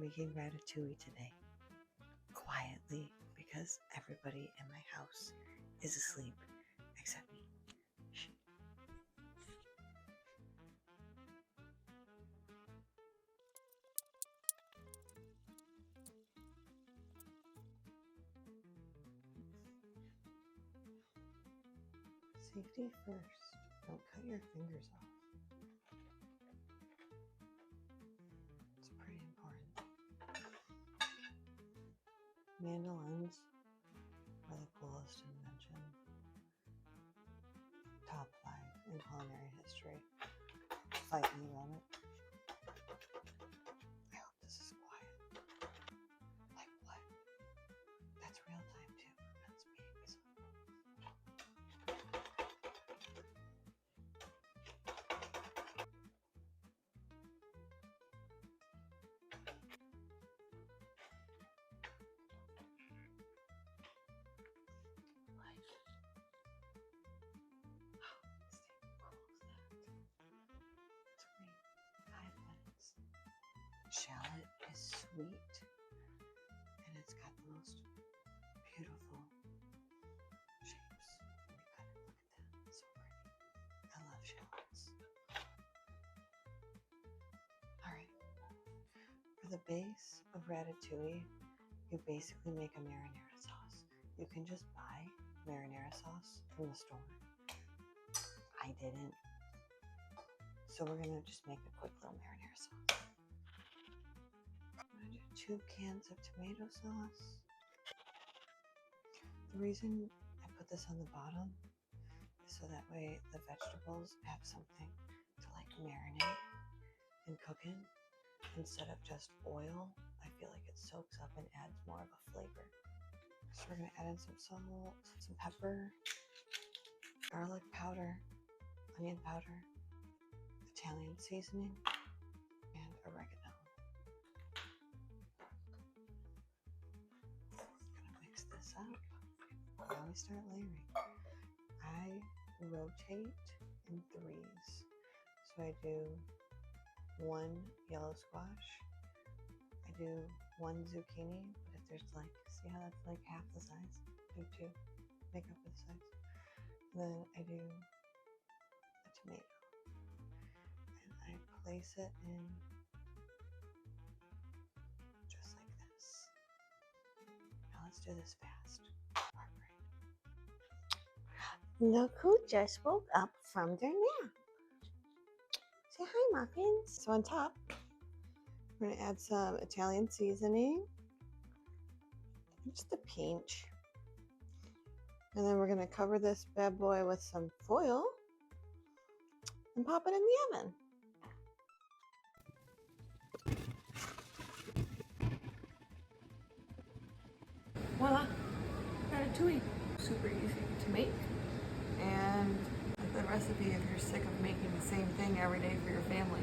making ratatouille today. Quietly, because everybody in my house is asleep except me. Shh. Safety first. Don't cut your fingers off. It's pretty important. Mandolins are the coolest invention. Top 5 in culinary history. Fight me about it. I hope this is quiet. Like what? That's real time too. That's meetings. Shallot is sweet and it's got the most beautiful shapes. When you cut it, look at that, it's so pretty. I love shallots. Alright, for the base of ratatouille, you basically make a marinara sauce. You can just buy marinara sauce from the store. I didn't. So we're gonna just make a quick little marinara sauce. I'm gonna do 2 cans of tomato sauce. The reason I put this on the bottom is so that way the vegetables have something to like marinate and cook in instead of just oil. I feel like it soaks up and adds more of a flavor. So we're gonna add in some salt, some pepper, garlic powder, onion powder, Italian seasoning, and oregano. Gonna mix this up. Now we start layering. I rotate in 3s. So I do 1 yellow squash. I do 1 zucchini, but if there's like, see how that's like half the size? Do 2, make up for the size. And then I do a tomato. And I place it in just like this. Now let's do this fast. Look who just woke up from their nap. Say hi, muffins. So on top, we're gonna add some Italian seasoning, just a pinch. And then we're gonna cover this bad boy with some foil and pop it in the oven. Voila, ratatouille. Super easy to make. And the recipe if you're sick of making the same thing every day for your family.